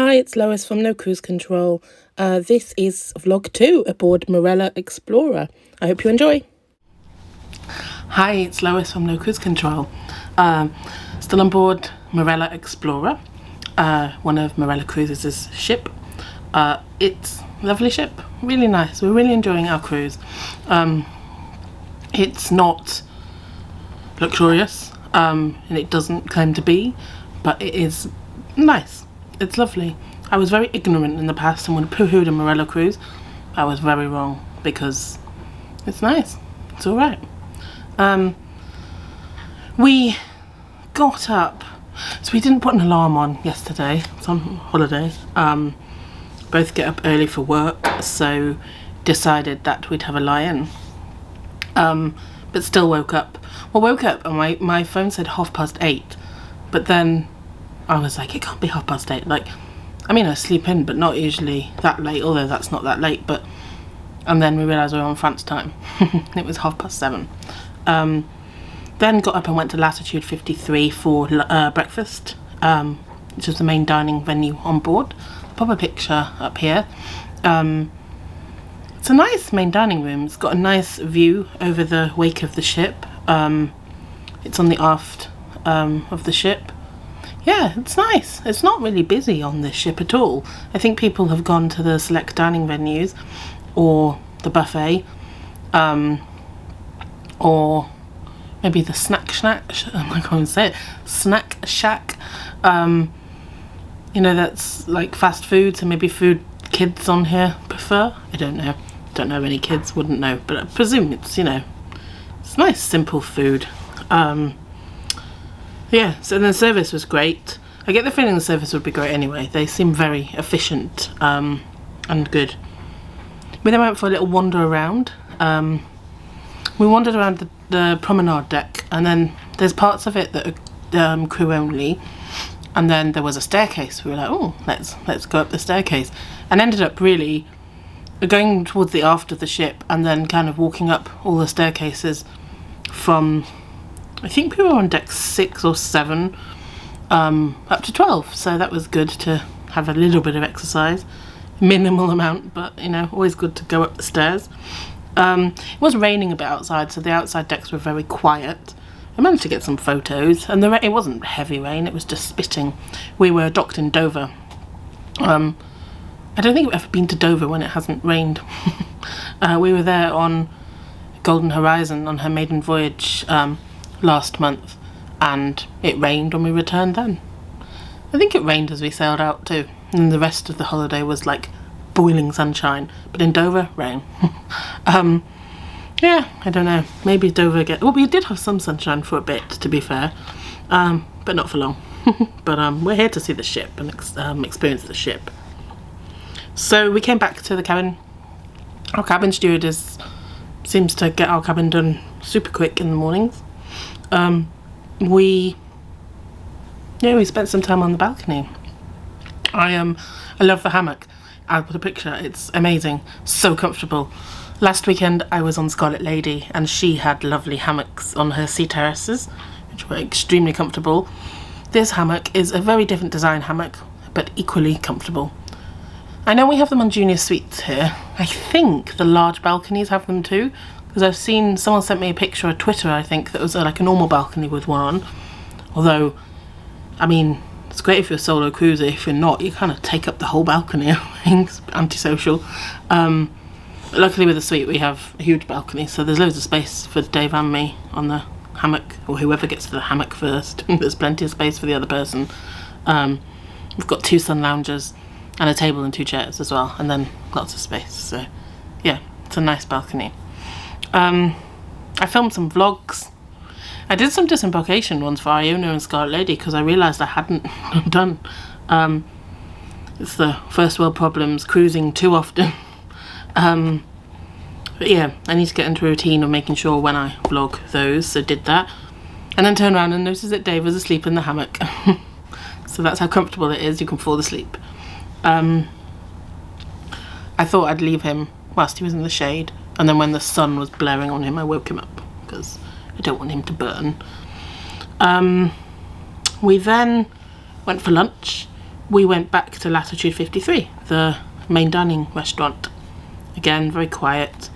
Hi, it's Lois from No Cruise Control. This is vlog 2 aboard Marella Explorer. I hope you enjoy. Hi, it's Lois from No Cruise Control. Still on board Marella Explorer, one of Marella Cruises' ship. It's a lovely ship, really nice. We're really enjoying our cruise. It's not luxurious, and it doesn't claim to be, but it is nice. It's lovely. I was very ignorant in the past and would poo-hooed a Marella cruise. I was very wrong because it's nice. It's alright. We got up, so we didn't put an alarm on yesterday. It's on holiday. Both get up early for work, so decided that we'd have a lie-in. But still woke up. Well, woke up and my phone said 8:30, but then I was like, it can't be 8:30. Like, I mean, I sleep in, but not usually that late, although that's not that late, but, and then we realised we were on France time. It was 7:30. Then got up and went to Latitude 53 for breakfast, which is the main dining venue on board. I'll pop a picture up here. It's a nice main dining room. It's got a nice view over the wake of the ship. It's on the aft of the ship. Yeah, it's nice. It's not really busy on this ship at all. I think people have gone to the select dining venues or the buffet, or maybe the snack shack. I can't even say it. Snack shack. You know, that's like fast food, so maybe food kids on here prefer. I don't know. Don't know any kids, wouldn't know, but I presume it's, you know, it's nice simple food. Yeah, so the service was great. I get the feeling the service would be great anyway. They seem very efficient and good. We then went for a little wander around. We wandered around the promenade deck, and then there's parts of it that are crew only, and then there was a staircase. We were like, oh, let's go up the staircase, and ended up really going towards the aft of the ship and then kind of walking up all the staircases from, I think we were on deck 6 or 7 up to 12, so that was good to have a little bit of exercise. Minimal amount, but you know, always good to go up the stairs. It was raining a bit outside, so the outside decks were very quiet. I managed to get some photos, and it wasn't heavy rain, it was just spitting. We were docked in Dover. I don't think I've ever been to Dover when it hasn't rained. We were there on Golden Horizon on her maiden voyage last month, and it rained when we returned then. I think it rained as we sailed out too, and the rest of the holiday was like boiling sunshine, but in Dover, rain. Yeah, I don't know, maybe Dover well, we did have some sunshine for a bit, to be fair, but not for long. But we're here to see the ship and experience the ship. So we came back to the cabin. Our cabin stewardess seems to get our cabin done super quick in the mornings. We spent some time on the balcony. I love the hammock. I'll put a picture. It's amazing, so comfortable. Last weekend I was on Scarlet Lady and she had lovely hammocks on her sea terraces, which were extremely comfortable. This hammock is a very different design hammock, but equally comfortable. I know we have them on junior suites here. I think the large balconies have them too, because I've seen, someone sent me a picture on Twitter, I think, that was like a normal balcony with one on. Although, I mean, it's great if you're a solo cruiser. If you're not, you kind of take up the whole balcony. I think it's antisocial. But luckily with the suite we have a huge balcony, so there's loads of space for Dave and me on the hammock, or whoever gets to the hammock first. There's plenty of space for the other person. We've got 2 sun loungers and a table and 2 chairs as well, and then lots of space. So yeah, it's a nice balcony. I filmed some vlogs. I did some disembarkation ones for Iona and Scarlet Lady because I realised I hadn't done. It's the first world problems, cruising too often. But yeah, I need to get into a routine of making sure when I vlog those, so did that. And then turned around and noticed that Dave was asleep in the hammock. So that's how comfortable it is, you can fall asleep. I thought I'd leave him whilst he was in the shade, and then when the sun was blaring on him I woke him up because I don't want him to burn. We then went for lunch we went back to Latitude 53, the main dining restaurant. Again, very quiet.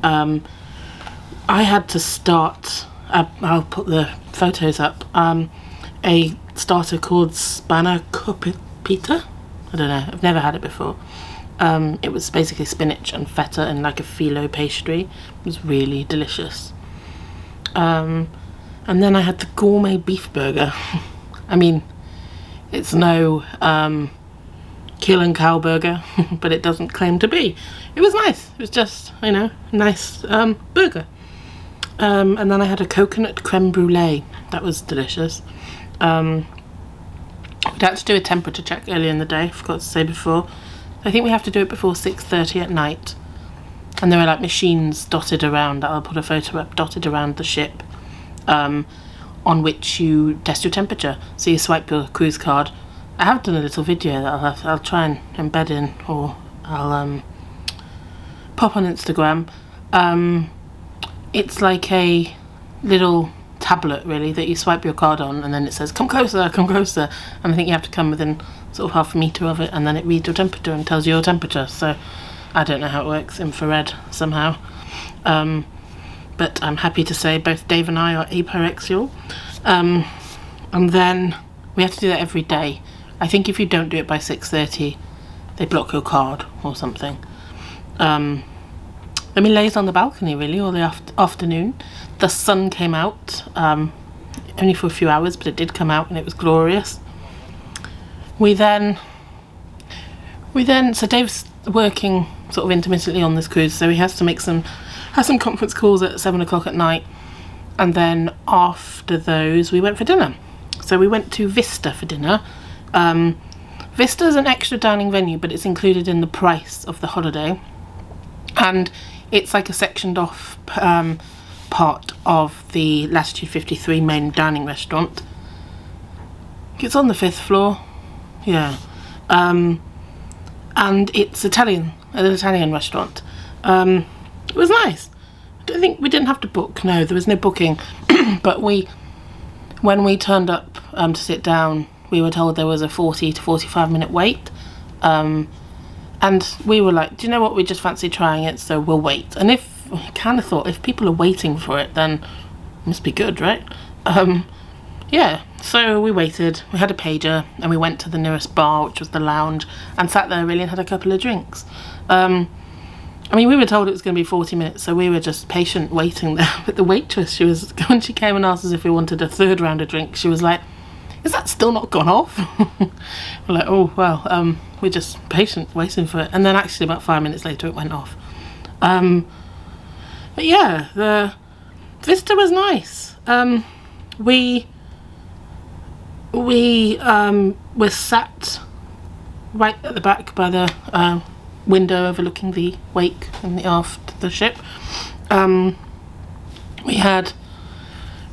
I had to start, I'll put the photos up, a starter called spanakopita. I don't know, I've never had it before. It was basically spinach and feta and like a phyllo pastry. It was really delicious. And then I had the gourmet beef burger. I mean, it's no kill and cow burger, but it doesn't claim to be. It was nice. It was just, you know, nice burger. And then I had a coconut creme brulee. That was delicious. We'd had to do a temperature check earlier in the day, forgot to say before. I think we have to do it before 6:30 at night. And there were like machines dotted around, I'll put a photo up, dotted around the ship, on which you test your temperature. So you swipe your cruise card. I have done a little video that I'll try and embed in, or I'll pop on Instagram. It's like a little tablet really that you swipe your card on, and then it says come closer, and I think you have to come within sort of half a metre of it, and then it reads your temperature and tells you your temperature. So I don't know how it works, infrared somehow, but I'm happy to say both Dave and I are apyrexial. And then we have to do that every day. I think if you don't do it by 6:30 they block your card or something. I mean, lays on the balcony really all the afternoon. The sun came out, only for a few hours, but it did come out and it was glorious. We then, so Dave's working sort of intermittently on this cruise, so he has to have some conference calls at 7 o'clock at night, and then after those we went for dinner. So we went to Vista for dinner. Vista's an extra dining venue, but it's included in the price of the holiday, and it's like a sectioned off part of the Latitude 53 main dining restaurant. It's on the 5th floor, yeah, and it's an Italian restaurant. It was nice. I don't think we didn't have to book. No, there was no booking. But when we turned up to sit down, we were told there was a 40 to 45 minute wait. And we were like, do you know what, we just fancy trying it, so we'll wait. And if, we kind of thought, if people are waiting for it, then it must be good, right? Yeah, so we waited, we had a pager, and we went to the nearest bar, which was the lounge, and sat there really and had a couple of drinks. I mean, we were told it was going to be 40 minutes, so we were just patient waiting there. But the waitress, when she came and asked us if we wanted a third round of drinks, she was like, is that still not gone off? We're like, oh, well, we're just patient waiting for it. And then actually about 5 minutes later it went off. But yeah, the Vista was nice. We were sat right at the back by the window overlooking the wake and the aft of the ship. We had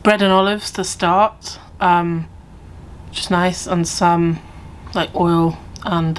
bread and olives to start, which is nice, and some like oil and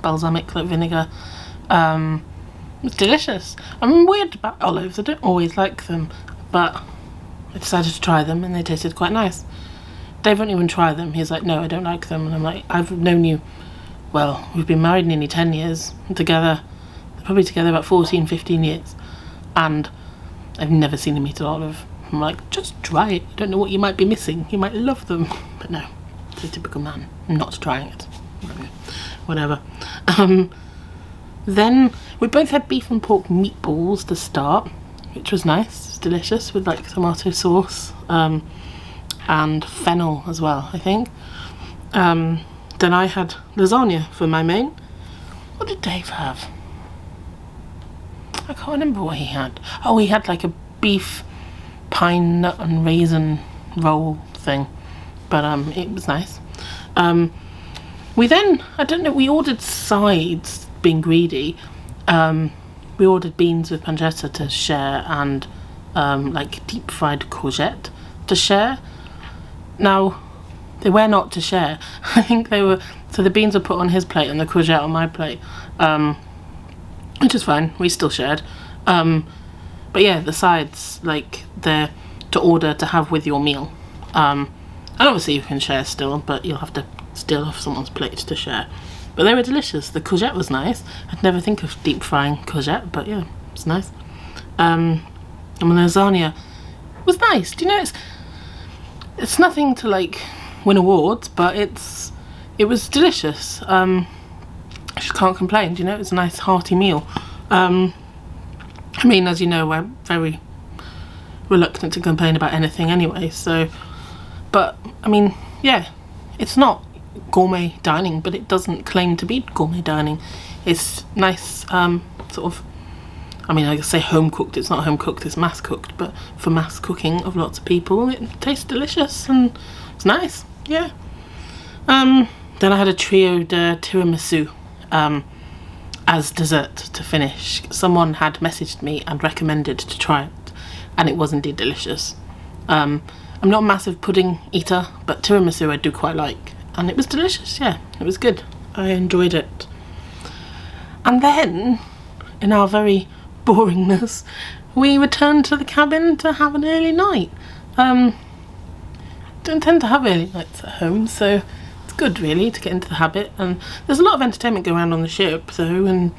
balsamic, like vinegar. It's delicious. I'm weird about olives, I don't always like them, but I decided to try them and they tasted quite nice. Dave won't even try them. He's like, no, I don't like them. And I'm like, I've known you, well, we've been married nearly 10 years together, probably together about 14, 15 years, and I've never seen him eat an olive. I'm like, just try it. I don't know what you might be missing. You might love them. But no, it's a typical man not trying it. Whatever. Then we both had beef and pork meatballs to start, which was nice. It's delicious with like tomato sauce and fennel as well, I think. Then I had lasagna for my main. What did Dave have? I can't remember what he had. Oh, he had like a beef pine nut and raisin roll thing, but it was nice. We then, I don't know, we ordered sides, being greedy. We ordered beans with pancetta to share, and like deep fried courgette to share. Now, they were not to share. I think they were, so the beans were put on his plate and the courgette on my plate, which is fine, we still shared. But yeah, the sides, like, they're to order to have with your meal. And obviously you can share still, but you'll have to steal off someone's plate to share. But they were delicious. The courgette was nice. I'd never think of deep frying courgette, but yeah, it's nice. And the lasagna was nice. Do you know, it's nothing to like win awards, but it was delicious. I just can't complain. Do you know, it's a nice hearty meal. I mean, as you know, we're very reluctant to complain about anything anyway, so, but I mean, yeah, it's not gourmet dining, but it doesn't claim to be gourmet dining. It's nice, sort of, I mean, I say home cooked, it's not home cooked, it's mass cooked, but for mass cooking of lots of people, it tastes delicious and it's nice, yeah. Then I had a trio de tiramisu as dessert to finish. Someone had messaged me and recommended to try it, and it was indeed delicious. I'm not a massive pudding eater, but tiramisu I do quite like, and it was delicious, yeah, it was good. I enjoyed it. And then, in our very boringness, we returned to the cabin to have an early night. Don't tend to have early nights at home, so it's good really to get into the habit. And there's a lot of entertainment going around on the ship though, and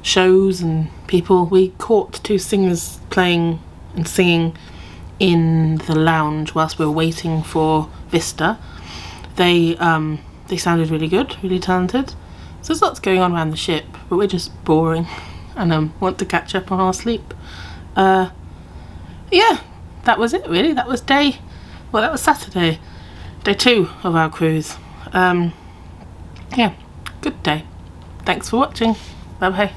shows and people. We caught 2 singers playing and singing in the lounge whilst we were waiting for Vista. They sounded really good, really talented. So there's lots going on around the ship, but we're just boring and want to catch up on our sleep. Yeah, that was it really. That was Saturday, day 2 of our cruise. Yeah, good day. Thanks for watching. Bye bye.